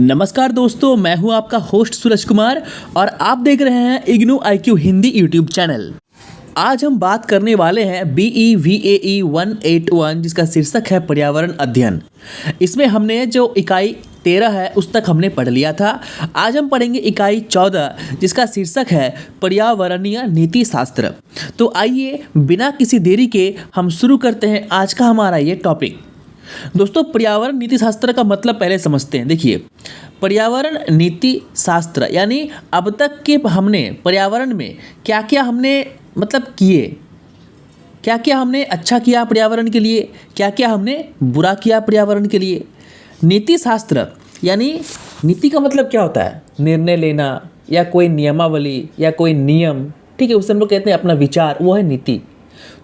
नमस्कार दोस्तों, मैं हूं आपका होस्ट सूरज कुमार और आप देख रहे हैं IGNOU IQ Hindi YouTube channel. आज हम बात करने वाले हैं BEVAE 181 जिसका शीर्षक है पर्यावरण अध्ययन। इसमें हमने जो इकाई 13 है उस तक हमने पढ़ लिया था। आज हम पढ़ेंगे इकाई 14 जिसका शीर्षक है पर्यावरणीय नीति शास्त्र। तो आइए बिना किसी देरी के हम शुरू करते हैं आज का हमारा ये टॉपिक। दोस्तों, पर्यावरण नीति शास्त्र का मतलब पहले समझते हैं। देखिए, पर्यावरण नीति शास्त्र यानी अब तक के हमने पर्यावरण में क्या क्या हमने किए, क्या क्या हमने अच्छा किया पर्यावरण के लिए, क्या क्या हमने बुरा किया पर्यावरण के लिए। नीति शास्त्र यानी नीति का मतलब क्या होता है? निर्णय लेना या कोई नियमावली या कोई नियम, ठीक है, उसे हम लोग कहते हैं अपना विचार, वो है नीति।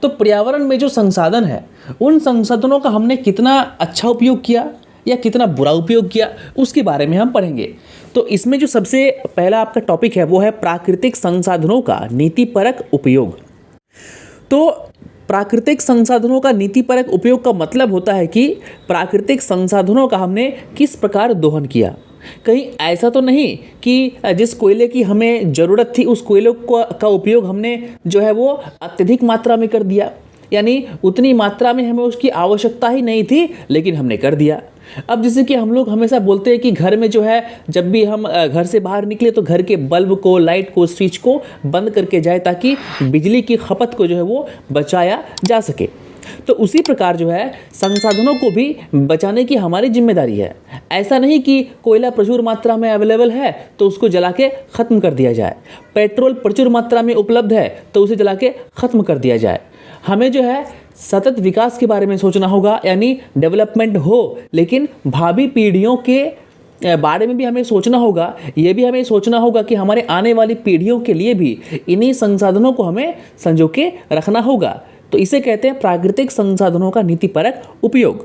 तो पर्यावरण में जो संसाधन है उन संसाधनों का हमने कितना अच्छा उपयोग किया या कितना बुरा उपयोग किया उसके बारे में हम पढ़ेंगे। तो इसमें जो सबसे पहला आपका टॉपिक है वो है प्राकृतिक संसाधनों का नीतिपरक उपयोग। तो प्राकृतिक संसाधनों का नीतिपरक उपयोग का मतलब होता है कि प्राकृतिक संसाधनों का हमने किस प्रकार दोहन किया। कहीं ऐसा तो नहीं कि जिस कोयले की हमें ज़रूरत थी उस कोयले का उपयोग हमने जो है वो अत्यधिक मात्रा में कर दिया, यानी उतनी मात्रा में हमें उसकी आवश्यकता ही नहीं थी लेकिन हमने कर दिया। अब जैसे कि हम लोग हमेशा बोलते हैं कि घर में जो है जब भी हम घर से बाहर निकले तो घर के बल्ब को, लाइट को, स्विच को बंद करके जाए ताकि बिजली की खपत को जो है वो बचाया जा सके। तो उसी प्रकार जो है संसाधनों को भी बचाने की हमारी जिम्मेदारी है। ऐसा नहीं कि कोयला प्रचुर मात्रा में अवेलेबल है तो उसको जला के ख़त्म कर दिया जाए, पेट्रोल प्रचुर मात्रा में उपलब्ध है तो उसे जला के ख़त्म कर दिया जाए। हमें जो है सतत विकास के बारे में सोचना होगा, यानी डेवलपमेंट हो, लेकिन भावी पीढ़ियों के बारे में भी हमें सोचना होगा। ये भी हमें सोचना होगा कि हमारे आने वाली पीढ़ियों के लिए भी इन्हीं संसाधनों को हमें संजो के रखना होगा। तो इसे कहते हैं प्राकृतिक संसाधनों का नीतिपरक उपयोग।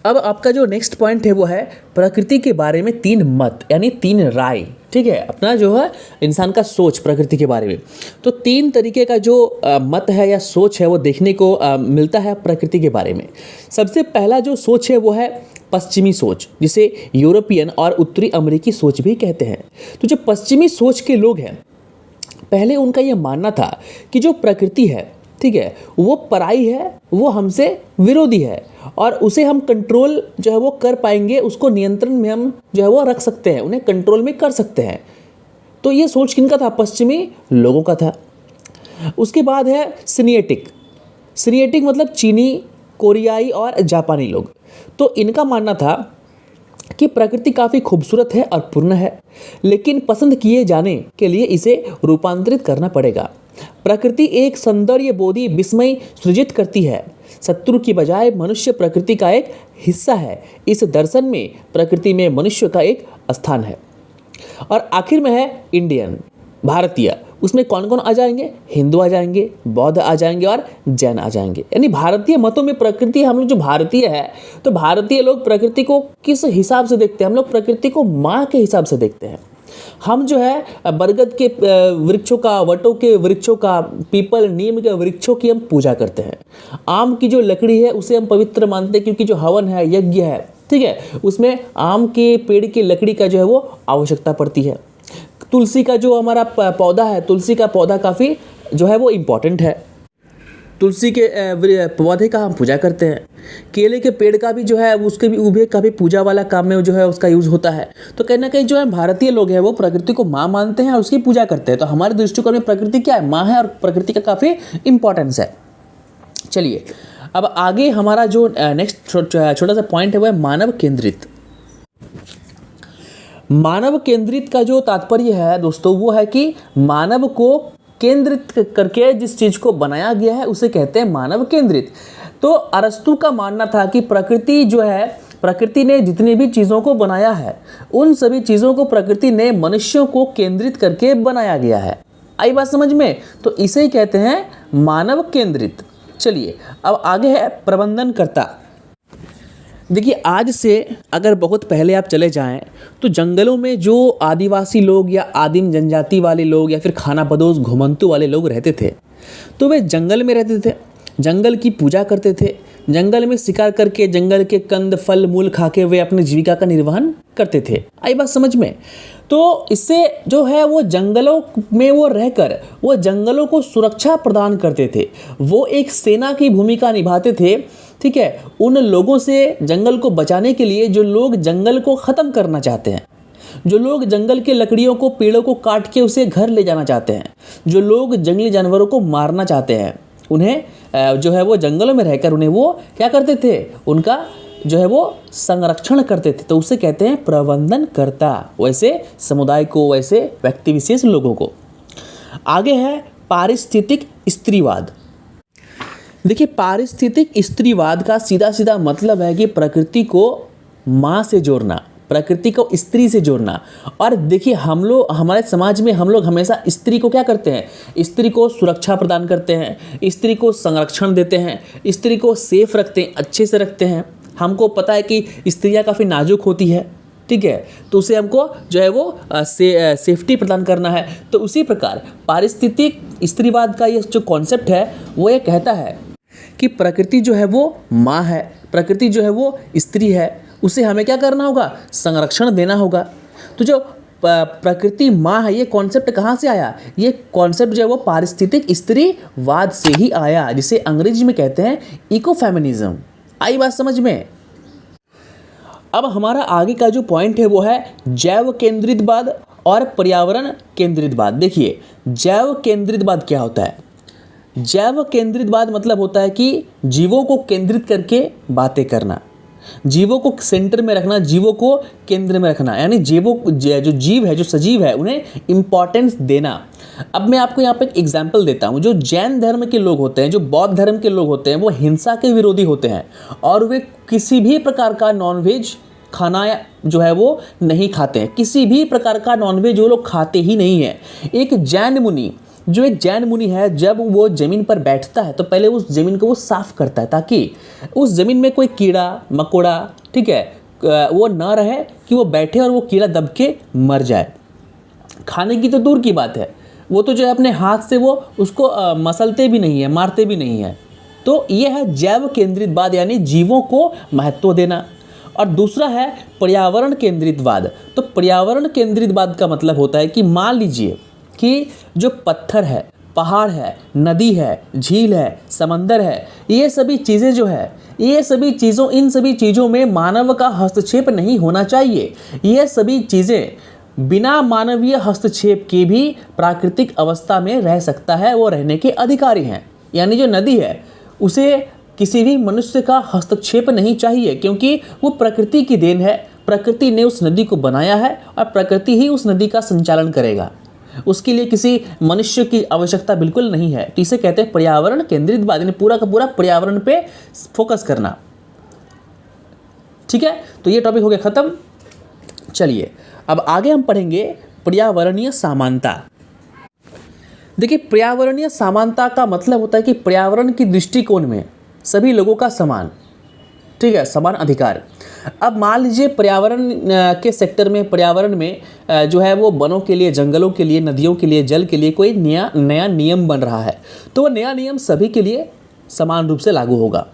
अब आपका जो नेक्स्ट पॉइंट है वो है प्रकृति के बारे में 3 मत यानी 3 राय, ठीक है, अपना जो है इंसान का सोच प्रकृति के बारे में। तो 3 तरीके का जो मत है या सोच है वो देखने को मिलता है प्रकृति के बारे में। सबसे पहला जो सोच है वो है पश्चिमी सोच, जिसे यूरोपियन और उत्तरी अमेरिकी सोच भी कहते हैं। तो जो पश्चिमी सोच के लोग हैं, पहले उनका ये मानना था कि जो प्रकृति है, ठीक है, वो पराई है, वो हमसे विरोधी है और उसे हम कंट्रोल जो है वो कर पाएंगे, उसको नियंत्रण में हम जो है वो रख सकते हैं, उन्हें कंट्रोल में कर सकते हैं। तो ये सोच किनका था? पश्चिमी लोगों का था। उसके बाद है सिनिएटिक। सिनिएटिक मतलब चीनी, कोरियाई और जापानी लोग। तो इनका मानना था कि प्रकृति काफ़ी खूबसूरत है और पूर्ण है, लेकिन पसंद किए जाने के लिए इसे रूपांतरित करना पड़ेगा। प्रकृति एक सौंदर्य बोधी विस्मय सृजित करती है, शत्रु की बजाय मनुष्य प्रकृति का एक हिस्सा है। इस दर्शन में प्रकृति में मनुष्य का एक स्थान है। और आखिर में है इंडियन, भारतीय। उसमें कौन कौन आ जाएंगे? हिंदू आ जाएंगे, बौद्ध आ जाएंगे और जैन आ जाएंगे। यानी भारतीय मतों में प्रकृति, हम लोग जो भारतीय है तो भारतीय लोग प्रकृति को किस हिसाब से देखते हैं? हम लोग प्रकृति को माँ के हिसाब से देखते हैं। हम जो है बरगद के वृक्षों का, वटों के वृक्षों का, पीपल, नीम के वृक्षों की हम पूजा करते हैं। आम की जो लकड़ी है उसे हम पवित्र मानते हैं क्योंकि जो हवन है, यज्ञ है, ठीक है, उसमें आम के पेड़ की लकड़ी का जो है वो आवश्यकता पड़ती है। तुलसी का जो हमारा पौधा है, तुलसी का पौधा काफ़ी जो है वो इम्पॉर्टेंट है, तुलसी के पौधे का हम पूजा करते हैं। केले के पेड़ का भी जो है उसके भी उभे का भी पूजा वाला काम में जो है उसका यूज़ होता है। तो कहीं ना कहीं जो है भारतीय लोग हैं वो प्रकृति को माँ मानते हैं और उसकी पूजा करते हैं। तो हमारे दृष्टिकोण में प्रकृति क्या है? माँ है और प्रकृति का काफ़ी इम्पोर्टेंस है। चलिए, अब आगे हमारा जो नेक्स्ट छोटा सा पॉइंट है वो है मानव केंद्रित। मानव केंद्रित का जो तात्पर्य है दोस्तों वो है कि मानव को केंद्रित करके जिस चीज़ को बनाया गया है उसे कहते हैं मानव केंद्रित। तो अरस्तु का मानना था कि प्रकृति जो है, प्रकृति ने जितनी भी चीज़ों को बनाया है उन सभी चीज़ों को प्रकृति ने मनुष्यों को केंद्रित करके बनाया गया है। आई बात समझ में? तो इसे ही कहते हैं मानव केंद्रित। चलिए, अब आगे है प्रबंधनकर्ता। देखिए, आज से अगर बहुत पहले आप चले जाएं तो जंगलों में जो आदिवासी लोग या आदिम जनजाति वाले लोग या फिर खानाबदोश घुमंतू वाले लोग रहते थे तो वे जंगल में रहते थे। जंगल की पूजा करते थे, जंगल में शिकार करके जंगल के कंद फल मूल खा के वे अपनी जीविका का निर्वहन करते थे। आई बात समझ में? तो इससे जो है वो जंगलों में वो रहकर वो जंगलों को सुरक्षा प्रदान करते थे, वो एक सेना की भूमिका निभाते थे। ठीक है, उन लोगों से जंगल को बचाने के लिए जो लोग जंगल को ख़त्म करना चाहते हैं, जो लोग जंगल के लकड़ियों को पेड़ों को काट के उसे घर ले जाना चाहते हैं, जो लोग जंगली जानवरों को मारना चाहते हैं, उन्हें जो है वो जंगलों में रहकर उन्हें वो क्या करते थे, उनका जो है वो संरक्षण करते थे। तो उसे कहते हैं प्रबंधन करता, वैसे समुदाय को, वैसे व्यक्ति विशेष लोगों को। आगे है पारिस्थितिक स्त्रीवाद। देखिए, पारिस्थितिक स्त्रीवाद का सीधा सीधा मतलब है कि प्रकृति को माँ से जोड़ना, प्रकृति को स्त्री से जोड़ना। और देखिए, हम लोग हमारे समाज में हम लोग हमेशा स्त्री को क्या करते हैं, स्त्री को सुरक्षा प्रदान करते हैं, स्त्री को संरक्षण देते हैं, स्त्री को सेफ रखते हैं, अच्छे से रखते हैं। हमको पता है कि स्त्रियां काफ़ी नाजुक होती है, ठीक है, तो उसे हमको जो है वो सेफ्टी प्रदान करना है। तो उसी प्रकार पारिस्थितिक स्त्रीवाद का ये जो कॉन्सेप्ट है वो ये कहता है कि प्रकृति जो है वो माँ है, प्रकृति जो है वो स्त्री है, उसे हमें क्या करना होगा, संरक्षण देना होगा। तो जो प्रकृति माँ है, ये कॉन्सेप्ट कहाँ से आया, ये कॉन्सेप्ट जो है वो पारिस्थितिक स्त्रीवाद से ही आया, जिसे अंग्रेजी में कहते हैं इकोफेमिनिज्म। आई बात समझ में? अब हमारा आगे का जो पॉइंट है वो है जैव केंद्रितवाद और पर्यावरण केंद्रितवाद। देखिए, जैव केंद्रितवाद क्या होता है? जैव केंद्रितवाद मतलब होता है कि जीवों को केंद्रित करके बातें करना, जीवों को सेंटर में रखना, जीवों को केंद्र में रखना, यानी जीवों जो जीव है, जो सजीव है, उन्हें इम्पॉर्टेंस देना। अब मैं आपको यहाँ पे एक एग्जाम्पल देता हूँ। जो जैन धर्म के लोग होते हैं, जो बौद्ध धर्म के लोग होते हैं, वो हिंसा के विरोधी होते हैं और वे किसी भी प्रकार का नॉनवेज खाना जो है वो नहीं खाते हैं, किसी भी प्रकार का नॉनवेज वो लोग खाते ही नहीं है। एक जैन मुनि है, जब वो ज़मीन पर बैठता है तो पहले उस ज़मीन को वो साफ़ करता है ताकि उस ज़मीन में कोई कीड़ा मकोड़ा, ठीक है, वो ना रहे कि वो बैठे और वो कीड़ा दब के मर जाए। खाने की तो दूर की बात है, वो तो जो है अपने हाथ से वो उसको मसलते भी नहीं है, मारते भी नहीं है। तो ये है जैव केंद्रितवाद, यानी जीवों को महत्व देना। और दूसरा है पर्यावरण केंद्रितवाद। तो पर्यावरण केंद्रितवाद का मतलब होता है कि मान लीजिए कि जो पत्थर है, पहाड़ है, नदी है, झील है, समंदर है, ये सभी चीज़ें जो है, इन सभी चीज़ों में मानव का हस्तक्षेप नहीं होना चाहिए। ये सभी चीज़ें बिना मानवीय हस्तक्षेप के भी प्राकृतिक अवस्था में रह सकता है, वो रहने के अधिकारी हैं। यानी जो नदी है उसे किसी भी मनुष्य का हस्तक्षेप नहीं चाहिए, क्योंकि वो प्रकृति की देन है। प्रकृति ने उस नदी को बनाया है और प्रकृति ही उस नदी का संचालन करेगा, उसके लिए किसी मनुष्य की आवश्यकता बिल्कुल नहीं है। तो इसे कहते हैं पर्यावरण केंद्रितवाद, यानी पूरा का पूरा पर्यावरण पे फोकस करना। ठीक है, तो ये टॉपिक हो गया खत्म। चलिए अब आगे हम पढ़ेंगे पर्यावरणीय समानता। देखिए, पर्यावरणीय समानता का मतलब होता है कि पर्यावरण की दृष्टिकोण में सभी लोगों का समान, ठीक है, समान अधिकार। अब मान लीजिए पर्यावरण के सेक्टर में, पर्यावरण में जो है वो वनों के लिए, जंगलों के लिए, नदियों के लिए, जल के लिए कोई नया नियम बन रहा है, तो वो नया नियम सभी के लिए समान रूप से लागू होगा।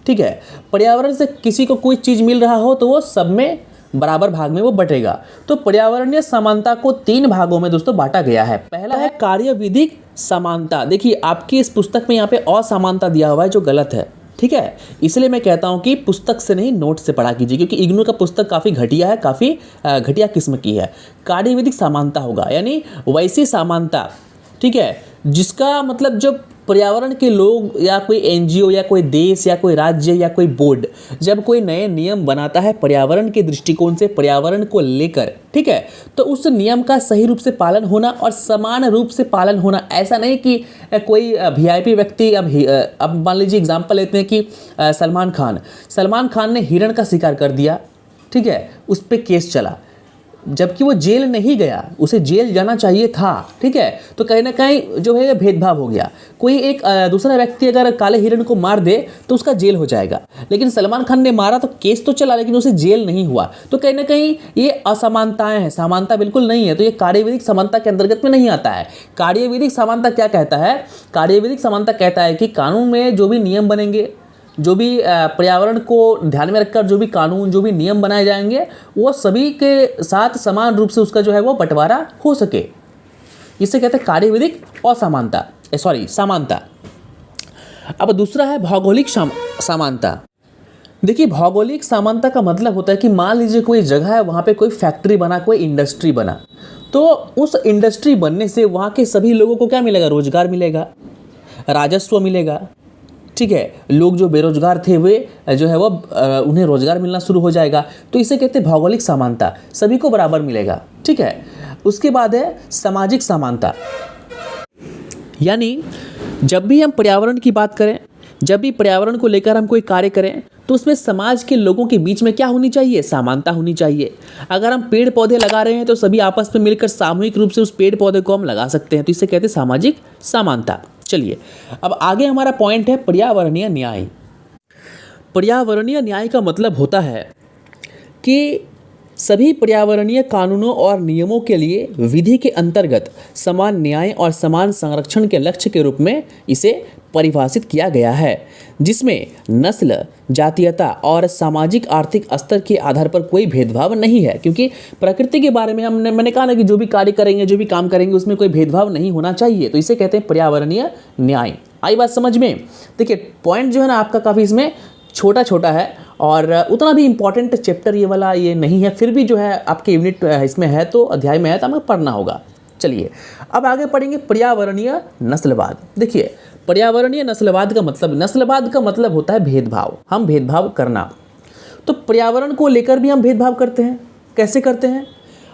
ठीक है, पर्यावरण से किसी को कोई चीज़ मिल रहा हो तो वो सब में बराबर भाग में वो बटेगा। तो पर्यावरणीय समानता को 3 भागों में दोस्तों बांटा गया है। पहला है कार्यविधिक समानता। देखिए, आपकी इस पुस्तक में यहाँ पे असमानता दिया हुआ है, जो गलत है। ठीक है, इसलिए मैं कहता हूँ कि पुस्तक से नहीं, नोट से पढ़ा कीजिए, क्योंकि इग्नू का पुस्तक काफ़ी घटिया है, काफ़ी घटिया किस्म की है। कार्यविधिक समानता होगा, यानी वैसी समानता, ठीक है, जिसका मतलब जब पर्यावरण के लोग या कोई एनजीओ या कोई देश या कोई राज्य या कोई बोर्ड जब कोई नए नियम बनाता है पर्यावरण के दृष्टिकोण से, पर्यावरण को लेकर, ठीक है, तो उस नियम का सही रूप से पालन होना और समान रूप से पालन होना। ऐसा नहीं कि कोई वीआईपी व्यक्ति, अब मान लीजिए एग्जांपल लेते हैं कि सलमान खान ने हिरण का शिकार कर दिया, ठीक है, उस पर केस चला, जबकि वो जेल नहीं गया, उसे जेल जाना चाहिए था, ठीक है। तो कहीं ना कहीं जो है भेदभाव हो गया। कोई एक दूसरा व्यक्ति अगर काले हिरण को मार दे तो उसका जेल हो जाएगा, लेकिन सलमान खान ने मारा तो केस तो चला, लेकिन उसे जेल नहीं हुआ। तो कहीं ना कहीं ये असमानताएं हैं, समानता बिल्कुल नहीं है। तो ये कार्यविधिक समानता के अंतर्गत में नहीं आता है। कार्यविधिक समानता क्या कहता है? कार्यविधिक समानता कहता है कि कानून में जो भी नियम बनेंगे, जो भी पर्यावरण को ध्यान में रखकर जो भी कानून, जो भी नियम बनाए जाएंगे, वो सभी के साथ समान रूप से उसका जो है वो बंटवारा हो सके। इसे कहते हैं कार्यविधिक असमानता, समानता। अब दूसरा है भौगोलिक समानता। देखिए, भौगोलिक समानता का मतलब होता है कि मान लीजिए कोई जगह है, वहाँ पे कोई फैक्ट्री बना, कोई इंडस्ट्री बना, तो उस इंडस्ट्री बनने से वहाँ के सभी लोगों को क्या मिलेगा? रोजगार मिलेगा, राजस्व मिलेगा, ठीक है। लोग जो बेरोजगार थे वे जो है वो उन्हें रोजगार मिलना शुरू हो जाएगा। तो इसे कहते हैं भौगोलिक समानता, सभी को बराबर मिलेगा, ठीक है। उसके बाद है सामाजिक समानता, यानी जब भी हम पर्यावरण की बात करें, जब भी पर्यावरण को लेकर हम कोई कार्य करें, तो उसमें समाज के लोगों के बीच में क्या होनी चाहिए? समानता होनी चाहिए। अगर हम पेड़ पौधे लगा रहे हैं तो सभी आपस में मिलकर सामूहिक रूप से उस पेड़ पौधे को हम लगा सकते हैं। तो इसे कहते हैं सामाजिक समानता। चलिए, अब आगे हमारा पॉइंट है पर्यावरणीय न्याय। पर्यावरणीय न्याय का मतलब होता है कि सभी पर्यावरणीय कानूनों और नियमों के लिए विधि के अंतर्गत समान न्याय और समान संरक्षण के लक्ष्य के रूप में इसे परिभाषित किया गया है, जिसमें नस्ल, जातीयता और सामाजिक आर्थिक स्तर के आधार पर कोई भेदभाव नहीं है। क्योंकि प्रकृति के बारे में मैंने कहा ना कि जो भी कार्य करेंगे, जो भी काम करेंगे, उसमें कोई भेदभाव नहीं होना चाहिए। तो इसे कहते हैं पर्यावरणीय न्याय। आई बात समझ में? देखिए, पॉइंट जो है ना आपका काफ़ी इसमें छोटा छोटा है और उतना भी इम्पॉर्टेंट चैप्टर ये वाला ये नहीं है, फिर भी जो है आपके यूनिट इसमें है, तो अध्याय में है, तो हमें पढ़ना होगा। चलिए, अब आगे पढ़ेंगे पर्यावरणीय नस्लवाद। देखिए, पर्यावरणीय नस्लवाद का मतलब होता है भेदभाव, हम भेदभाव करना। तो पर्यावरण को लेकर भी हम भेदभाव करते हैं। कैसे करते हैं?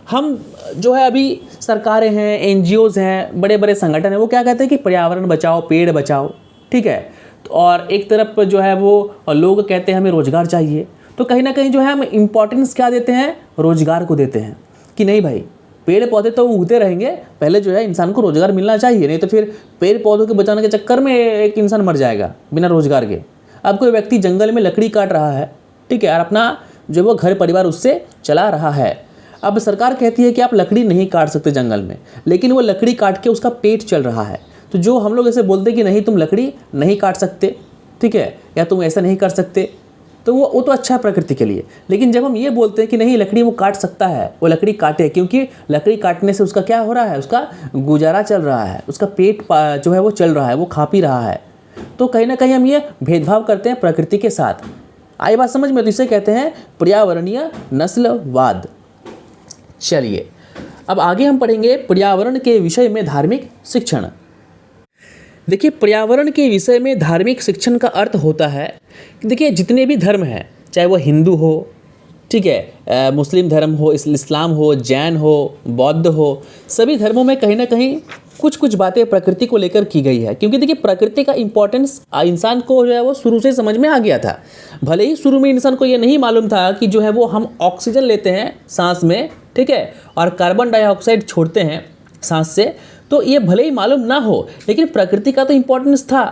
हम जो है अभी सरकारें हैं, एनजीओज़ हैं, बड़े बड़े संगठन हैं, वो क्या कहते हैं कि पर्यावरण बचाओ, पेड़ बचाओ, ठीक है। और एक तरफ जो है वो लोग कहते हैं हमें रोजगार चाहिए। तो कहीं ना कहीं जो है हम इम्पोर्टेंस क्या देते हैं? रोजगार को देते हैं कि नहीं भाई, पेड़ पौधे तो उगते रहेंगे, पहले जो है इंसान को रोजगार मिलना चाहिए, नहीं तो फिर पेड़ पौधों के बचाने के चक्कर में एक इंसान मर जाएगा बिना रोजगार के। अब कोई व्यक्ति जंगल में लकड़ी काट रहा है, ठीक है, और अपना जो वो घर परिवार उससे चला रहा है। अब सरकार कहती है कि आप लकड़ी नहीं काट सकते जंगल में, लेकिन वो लकड़ी काट के उसका पेट चल रहा है। तो जो हम लोग ऐसे बोलते हैं कि नहीं तुम लकड़ी नहीं काट सकते, ठीक है, या तुम ऐसा नहीं कर सकते, तो वो तो अच्छा है प्रकृति के लिए। लेकिन जब हम ये बोलते हैं कि नहीं लकड़ी वो काट सकता है, वो लकड़ी काटे, क्योंकि लकड़ी काटने से उसका क्या हो रहा है? उसका गुजारा चल रहा है, उसका पेट जो है वो चल रहा है, वो खा पी रहा है। तो कहीं ना कहीं हम ये भेदभाव करते हैं प्रकृति के साथ। आई बात समझ में? तो इसे कहते हैं पर्यावरणीय नस्लवाद। चलिए, अब आगे हम पढ़ेंगे पर्यावरण के विषय में धार्मिक शिक्षण। देखिए, पर्यावरण के विषय में धार्मिक शिक्षण का अर्थ होता है कि देखिए जितने भी धर्म हैं, चाहे वो हिंदू हो, ठीक है, मुस्लिम धर्म हो, इस्लाम हो, जैन हो, बौद्ध हो, सभी धर्मों में कहीं ना कहीं कुछ कुछ बातें प्रकृति को लेकर की गई है। क्योंकि देखिए प्रकृति का इंपॉर्टेंस इंसान को जो है वो शुरू से समझ में आ गया था। भले ही शुरू में इंसान को ये नहीं मालूम था कि जो है वो हम ऑक्सीजन लेते हैं सांस में, ठीक है, और कार्बन डाइऑक्साइड छोड़ते हैं सांस से, तो ये भले ही मालूम ना हो, लेकिन प्रकृति का तो इम्पोर्टेंस था।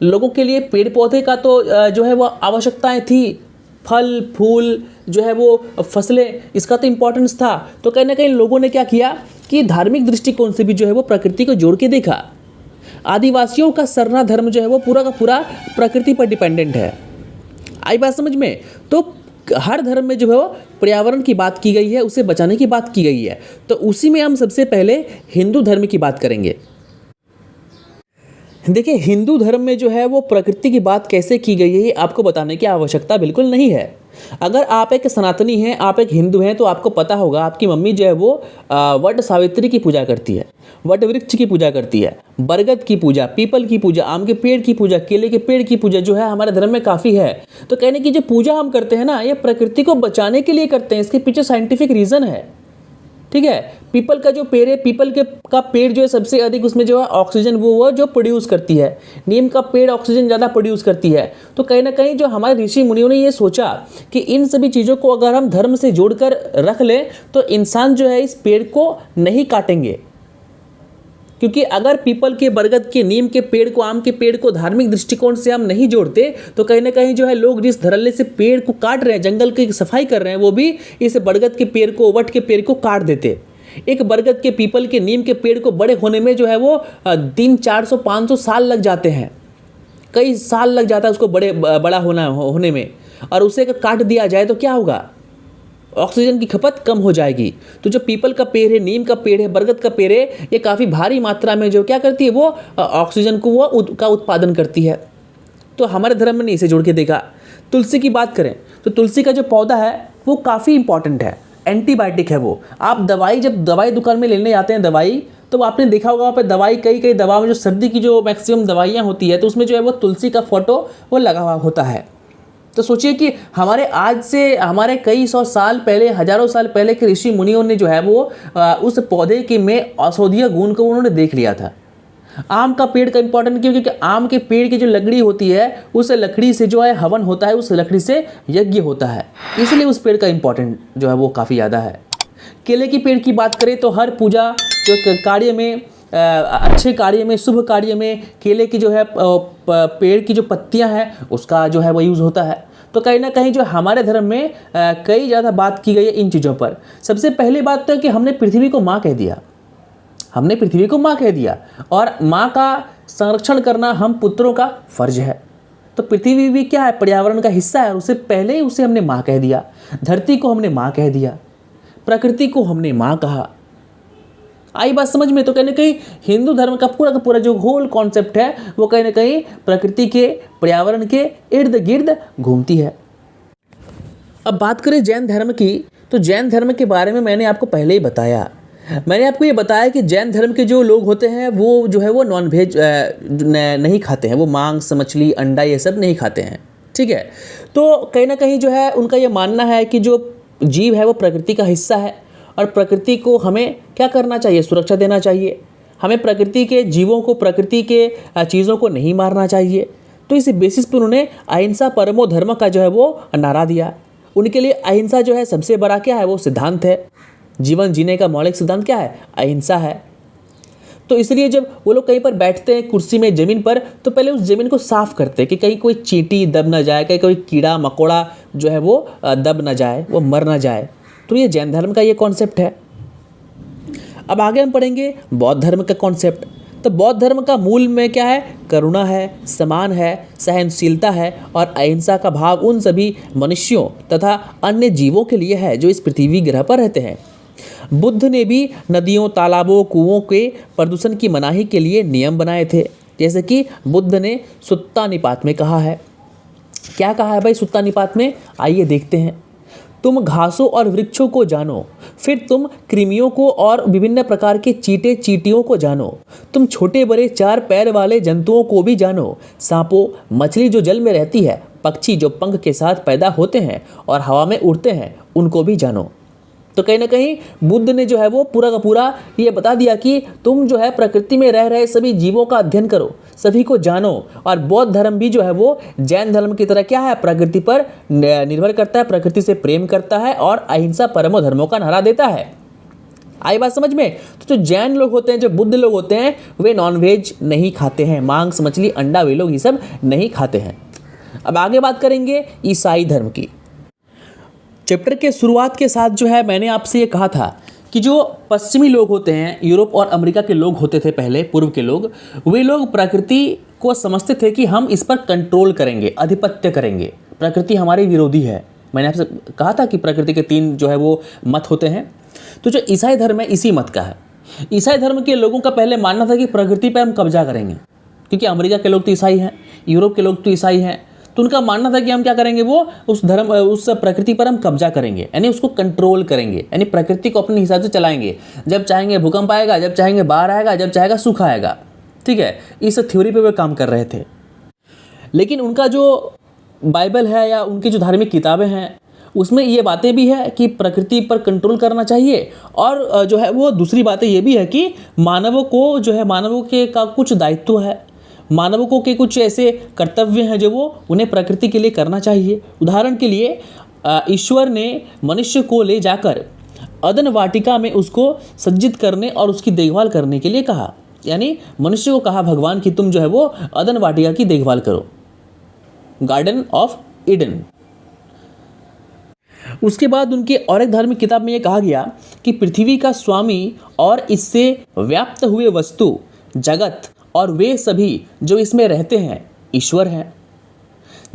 लोगों के लिए पेड़ पौधे का तो जो है वो आवश्यकताएं थी, फल फूल जो है वो फसलें, इसका तो इम्पोर्टेंस था। तो कहीं ना कहीं लोगों ने क्या किया कि धार्मिक दृष्टिकोण से भी जो है वो प्रकृति को जोड़ के देखा। आदिवासियों का सरना धर्म जो है वो पूरा का पूरा प्रकृति पर डिपेंडेंट है। आई बात समझ में? तो हर धर्म में जो है वो पर्यावरण की बात की गई है, उसे बचाने की बात की गई है। तो उसी में हम सबसे पहले हिंदू धर्म की बात करेंगे। देखिए, हिंदू धर्म में जो है वो प्रकृति की बात कैसे की गई है ये आपको बताने की आवश्यकता बिल्कुल नहीं है। अगर आप एक सनातनी हैं, आप एक हिंदू हैं, तो आपको पता होगा आपकी मम्मी जो है वो वट सावित्री की पूजा करती है, वट वृक्ष की पूजा करती है, बरगद की पूजा, पीपल की पूजा, आम के पेड़ की पूजा, केले के पेड़ की पूजा जो है हमारे धर्म में काफ़ी है। तो कहने की जो पूजा हम करते हैं ना, ये प्रकृति को बचाने के लिए करते हैं, इसके पीछे साइंटिफिक रीज़न है। ठीक है। पीपल का जो पेड़ है, पीपल के का पेड़ जो है सबसे अधिक उसमें जो है ऑक्सीजन वो जो प्रोड्यूस करती है। नीम का पेड़ ऑक्सीजन ज़्यादा प्रोड्यूस करती है। तो कहीं ना कहीं जो हमारे ऋषि मुनियों ने ये सोचा कि इन सभी चीज़ों को अगर हम धर्म से जोड़कर रख लें तो इंसान जो है इस पेड़ को नहीं काटेंगे। क्योंकि अगर पीपल के, बरगद के, नीम के पेड़ को, आम के पेड़ को धार्मिक दृष्टिकोण से हम नहीं जोड़ते तो कहीं ना कहीं जो है लोग जिस धड़ल्ले से पेड़ को काट रहे हैं, जंगल की सफाई कर रहे हैं, वो भी इस बरगद के पेड़ को, वट के पेड़ को काट देते। एक बरगद के, पीपल के, नीम के पेड़ को बड़े होने में जो है वो 300-400-500 साल लग जाते हैं, कई साल लग जाता है उसको बड़ा होने में। और उसे अगर काट दिया जाए तो क्या होगा? ऑक्सीजन की खपत कम हो जाएगी। तो जो पीपल का पेड़ है, नीम का पेड़ है, बरगद का पेड़ है, ये काफ़ी भारी मात्रा में जो क्या करती है वो ऑक्सीजन को का उत्पादन करती है। तो हमारे धर्म में इसे जोड़ के देखा। तुलसी की बात करें तो तुलसी का जो पौधा है वो काफ़ी इंपॉर्टेंट है, एंटीबायोटिक है वो। आप जब दवाई दुकान में लेने जाते हैं दवाई, तो आपने देखा होगा वहाँ पर दवाई, कई दवा में जो सर्दी की जो मैक्सिमम दवाइयाँ होती है तो उसमें जो है वो तुलसी का फोटो वो लगा हुआ होता है। तो सोचिए कि हमारे कई सौ साल पहले, हजारों साल पहले के ऋषि मुनियों ने जो है वो उस पौधे के में औषधीय गुण को उन्होंने देख लिया था। आम का पेड़ का इंपॉर्टेंट क्यों? क्योंकि आम के पेड़ की जो लकड़ी होती है उस लकड़ी से जो है हवन होता है, उस लकड़ी से यज्ञ होता है, इसलिए उस पेड़ का इंपॉर्टेंट जो है वो काफ़ी ज़्यादा है। केले की पेड़ की बात करें तो हर पूजा जो कार्य में, अच्छे कार्य में, शुभ कार्य में केले की जो है पेड़ की जो पत्तियां हैं उसका जो है वो यूज़ होता है। तो कहीं ना कहीं जो हमारे धर्म में कई ज़्यादा बात की गई है इन चीज़ों पर। सबसे पहली बात तो है कि हमने पृथ्वी को माँ कह दिया, हमने पृथ्वी को माँ कह दिया, और माँ का संरक्षण करना हम पुत्रों का फर्ज है। तो पृथ्वी भी क्या है? पर्यावरण का हिस्सा है, उससे पहले ही उसे हमने माँ कह दिया। धरती को हमने माँ कह दिया, प्रकृति को हमने माँ कहा। आई बात समझ में? तो कहीं ना कहीं हिंदू धर्म का पूरा जो होल कॉन्सेप्ट है वो कहीं ना कहीं प्रकृति के, पर्यावरण के इर्द गिर्द घूमती है। अब बात करें जैन धर्म की, तो जैन धर्म के बारे में मैंने आपको पहले ही बताया। मैंने आपको ये बताया कि जैन धर्म के जो लोग होते हैं वो जो है वो नॉनवेज नहीं खाते हैं, वो मांस, मछली, अंडा ये सब नहीं खाते हैं, ठीक है। तो कहीं ना कहीं जो है उनका ये मानना है कि जो जीव है वो प्रकृति का हिस्सा है और प्रकृति को हमें क्या करना चाहिए? सुरक्षा देना चाहिए। हमें प्रकृति के जीवों को, प्रकृति के चीज़ों को नहीं मारना चाहिए। तो इस बेसिस पर उन्होंने अहिंसा परमो धर्म का जो है वो नारा दिया। उनके लिए अहिंसा जो है सबसे बड़ा क्या है? वो सिद्धांत है। जीवन जीने का मौलिक सिद्धांत क्या है? अहिंसा है। तो इसलिए जब वो लोग कहीं पर बैठते हैं कुर्सी में, ज़मीन पर, तो पहले उस ज़मीन को साफ़ करते हैं कि कहीं कोई चींटी दब ना जाए, कहीं कोई कीड़ा मकोड़ा जो है वो दब ना जाए, वो मर ना जाए। तो ये जैन धर्म का ये कॉन्सेप्ट है। अब आगे हम पढ़ेंगे बौद्ध धर्म का कॉन्सेप्ट। तो बौद्ध धर्म का मूल में क्या है? करुणा है, समान है, सहनशीलता है और अहिंसा का भाव उन सभी मनुष्यों तथा अन्य जीवों के लिए है जो इस पृथ्वी ग्रह पर रहते हैं। बुद्ध ने भी नदियों, तालाबों, कुओं के प्रदूषण की मनाही के लिए नियम बनाए थे, जैसे कि बुद्ध ने सुत्ता निपात में कहा है। क्या कहा है भाई सुत्ता निपात में? आइए देखते हैं। तुम घासों और वृक्षों को जानो, फिर तुम कृमियों को और विभिन्न प्रकार के चींटे चींटियों को जानो, तुम छोटे बड़े 4 पैर वाले जंतुओं को भी जानो, सांपों, मछली जो जल में रहती है, पक्षी जो पंख के साथ पैदा होते हैं और हवा में उड़ते हैं, उनको भी जानो। तो कहीं ना कहीं बुद्ध ने जो है वो पूरा का पूरा ये बता दिया कि तुम जो है प्रकृति में रह रहे सभी जीवों का अध्ययन करो, सभी को जानो। और बौद्ध धर्म भी जो है वो जैन धर्म की तरह क्या है? प्रकृति पर निर्भर करता है, प्रकृति से प्रेम करता है और अहिंसा परमो धर्मों का नारा देता है। आई बात समझ में? तो जो जैन लोग होते हैं, जो बुद्ध लोग होते हैं, वे नॉनवेज नहीं खाते हैं, मांस, मछली, अंडा वे लोग ये सब नहीं खाते हैं। अब आगे बात करेंगे ईसाई धर्म की। चैप्टर के शुरुआत के साथ जो है मैंने आपसे ये कहा था कि जो पश्चिमी लोग होते हैं, यूरोप और अमेरिका के लोग होते थे पहले, पूर्व के लोग, वे लोग प्रकृति को समझते थे कि हम इस पर कंट्रोल करेंगे, आधिपत्य करेंगे, प्रकृति हमारी विरोधी है। मैंने आपसे कहा था कि प्रकृति के 3 जो है वो मत होते हैं। तो जो ईसाई धर्म है इसी मत का है। ईसाई धर्म के लोगों का पहले मानना था कि प्रकृति पर हम कब्जा करेंगे, क्योंकि अमेरिका के लोग तो ईसाई हैं, यूरोप के लोग तो ईसाई हैं। तो उनका मानना था कि हम क्या करेंगे? वो उस प्रकृति पर हम कब्जा करेंगे, यानी उसको कंट्रोल करेंगे, यानी प्रकृति को अपने हिसाब से चलाएंगे। जब चाहेंगे भूकंप आएगा, जब चाहेंगे बाढ़ आएगा, जब चाहेगा सूखा आएगा, ठीक है। इस थ्योरी पे वे काम कर रहे थे। लेकिन उनका जो बाइबल है या उनकी जो धार्मिक किताबें हैं उसमें ये बातें भी है कि प्रकृति पर कंट्रोल करना चाहिए, और जो है वो दूसरी बातें ये भी है कि मानवों को जो है मानवों के का कुछ दायित्व है, मानवों के कुछ ऐसे कर्तव्य हैं जो वो उन्हें प्रकृति के लिए करना चाहिए। उदाहरण के लिए ईश्वर ने मनुष्य को ले जाकर अदन वाटिका में उसको सज्जित करने और उसकी देखभाल करने के लिए कहा, यानी मनुष्य को कहा भगवान कि तुम जो है वो अदन वाटिका की देखभाल करो, गार्डन ऑफ ईडन। उसके बाद उनके और एक धार्मिक किताब में ये कहा गया कि पृथ्वी का स्वामी और इससे व्याप्त हुए वस्तु, जगत और वे सभी जो इसमें रहते हैं ईश्वर हैं।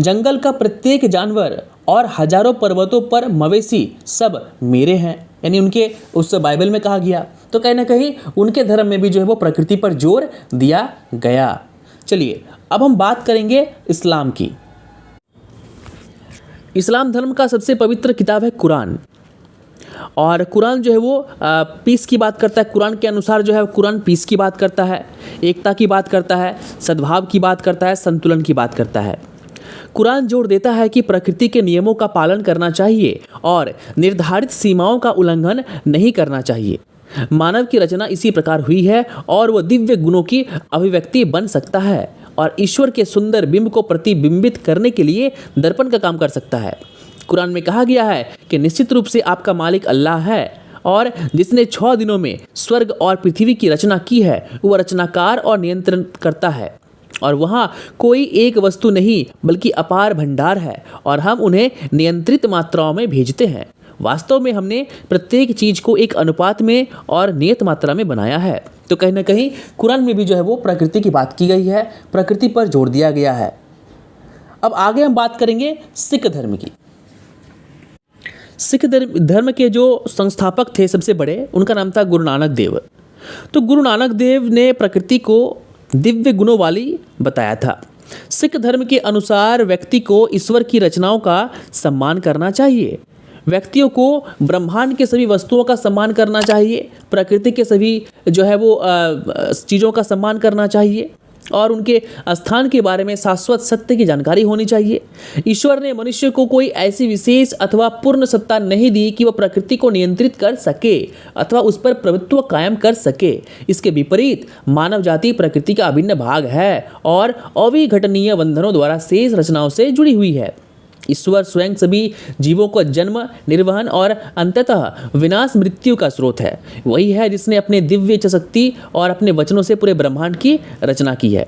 जंगल का प्रत्येक जानवर और हजारों पर्वतों पर मवेशी सब मेरे हैं, यानी उनके उस बाइबल में कहा गया। तो कहीं ना कहीं उनके धर्म में भी जो है वो प्रकृति पर जोर दिया गया। चलिए अब हम बात करेंगे इस्लाम की। इस्लाम धर्म का सबसे पवित्र किताब है कुरान, और कुरान जो है वो पीस की बात करता है। कुरान के अनुसार जो है कुरान पीस की बात करता है, एकता की बात करता है, सद्भाव की बात करता है, संतुलन की बात करता है। कुरान जोर देता है कि प्रकृति के नियमों का पालन करना चाहिए और निर्धारित सीमाओं का उल्लंघन नहीं करना चाहिए। मानव की रचना इसी प्रकार हुई है और वह दिव्य गुणों की अभिव्यक्ति बन सकता है और ईश्वर के सुंदर बिंब को प्रतिबिंबित करने के लिए दर्पण का काम कर सकता है। कुरान में कहा गया है कि निश्चित रूप से आपका मालिक अल्लाह है, और जिसने 6 दिनों में स्वर्ग और पृथ्वी की रचना की है वह रचनाकार और नियंत्रण करता है, और वहाँ कोई एक वस्तु नहीं बल्कि अपार भंडार है, और हम उन्हें नियंत्रित मात्राओं में भेजते हैं। वास्तव में हमने प्रत्येक चीज़ को एक अनुपात में और नियत मात्रा में बनाया है। तो कहीं ना कहीं कुरान में भी जो है वो प्रकृति की बात की गई है, प्रकृति पर जोर दिया गया है। अब आगे हम बात करेंगे सिख धर्म की। सिख धर्म के जो संस्थापक थे सबसे बड़े, उनका नाम था गुरु नानक देव। तो गुरु नानक देव ने प्रकृति को दिव्य गुणों वाली बताया था। सिख धर्म के अनुसार व्यक्ति को ईश्वर की रचनाओं का सम्मान करना चाहिए, व्यक्तियों को ब्रह्मांड के सभी वस्तुओं का सम्मान करना चाहिए, प्रकृति के सभी जो है वो चीज़ों का सम्मान करना चाहिए, और उनके स्थान के बारे में शाश्वत सत्य की जानकारी होनी चाहिए। ईश्वर ने मनुष्य को कोई ऐसी विशेष अथवा पूर्ण सत्ता नहीं दी कि वह प्रकृति को नियंत्रित कर सके अथवा उस पर प्रभुत्व कायम कर सके। इसके विपरीत मानव जाति प्रकृति का अभिन्न भाग है और अविघटनीय बंधनों द्वारा शेष रचनाओं से जुड़ी हुई है। ईश्वर स्वयं सभी जीवों को जन्म, निर्वहन और अंततः विनाश मृत्यु का स्रोत है। वही है जिसने अपने दिव्य शक्ति और अपने वचनों से पूरे ब्रह्मांड की रचना की है।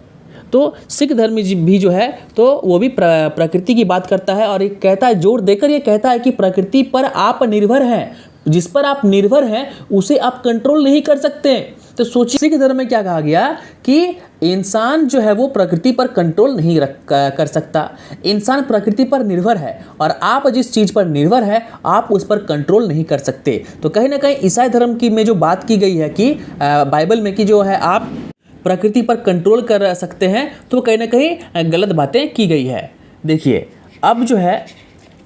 तो सिख धर्म भी जो है तो वो भी प्रकृति की बात करता है, और ये कहता है, जोर देकर ये कहता है कि प्रकृति पर आप निर्भर हैं, जिस पर आप निर्भर हैं उसे आप कंट्रोल नहीं कर सकते। तो सोचिए सिख धर्म में क्या कहा गया कि इंसान जो है वो प्रकृति पर कंट्रोल नहीं कर सकता, इंसान प्रकृति पर निर्भर है, और आप जिस चीज़ पर निर्भर है आप उस पर कंट्रोल नहीं कर सकते। तो कहीं ना कहीं ईसाई धर्म की में जो बात की गई है कि बाइबल में कि जो है आप प्रकृति पर कंट्रोल कर सकते हैं, तो कहीं ना कहीं गलत बातें की गई है। देखिए अब जो है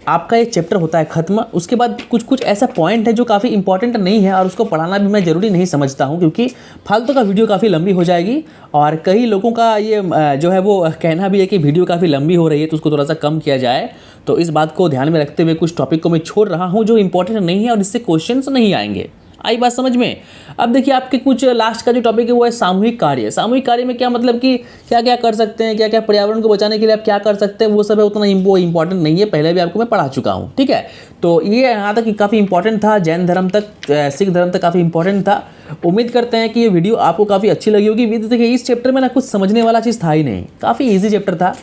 आपका ये चैप्टर होता है ख़त्म। उसके बाद कुछ ऐसा पॉइंट है जो काफ़ी इंपॉर्टेंट नहीं है, और उसको पढ़ाना भी मैं ज़रूरी नहीं समझता हूँ, क्योंकि फालतू का वीडियो काफ़ी लंबी हो जाएगी। और कई लोगों का ये जो है वो कहना भी है कि वीडियो काफ़ी लंबी हो रही है, तो उसको थोड़ा सा कम किया जाए। तो इस बात को ध्यान में रखते हुए कुछ टॉपिक को मैं छोड़ रहा हूँ जो इंपॉर्टेंट नहीं है और इससे क्वेश्चंस नहीं आएंगे। आई बात समझ में? अब देखिए आपके कुछ लास्ट का जो टॉपिक है वो है सामूहिक कार्य। सामूहिक कार्य में क्या मतलब कि क्या क्या कर सकते हैं, क्या क्या पर्यावरण को बचाने के लिए आप क्या कर सकते हैं, वो सब है, उतना वो इंपॉर्टेंट नहीं है, पहले भी आपको मैं पढ़ा चुका हूँ। ठीक है, तो ये यहाँ तक काफ़ी इंपॉर्टेंट था, जैन धर्म तक, सिख धर्म तक काफ़ी इंपॉर्टेंट था। उम्मीद करते हैं कि ये वीडियो आपको काफ़ी अच्छी लगी होगी। देखिए इस चैप्टर में ना कुछ समझने वाला चीज़ था ही नहीं, काफ़ी ईजी चैप्टर था।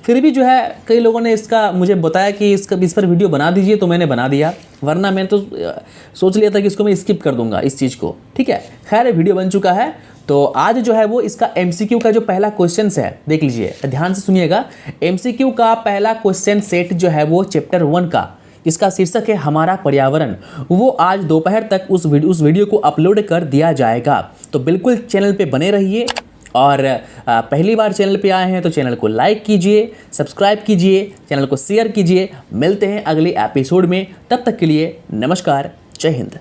फिर भी जो है कई लोगों ने इसका मुझे बताया कि इस पर वीडियो बना दीजिए, तो मैंने बना दिया, वरना मैंने तो सोच लिया था कि इसको मैं स्किप कर दूंगा इस चीज़ को। ठीक है, खैर वीडियो बन चुका है। तो आज जो है वो इसका MCQ का जो पहला क्वेश्चन है देख लीजिए, ध्यान से सुनिएगा। MCQ का पहला क्वेश्चन सेट जो है वो चैप्टर 1 का, इसका शीर्षक है हमारा पर्यावरण, वो आज दोपहर तक उस वीडियो को अपलोड कर दिया जाएगा। तो बिल्कुल चैनल पे बने रहिए, और पहली बार चैनल पे आए हैं तो चैनल को लाइक कीजिए, सब्सक्राइब कीजिए, चैनल को शेयर कीजिए। मिलते हैं अगले एपिसोड में, तब तक के लिए नमस्कार, जय हिंद।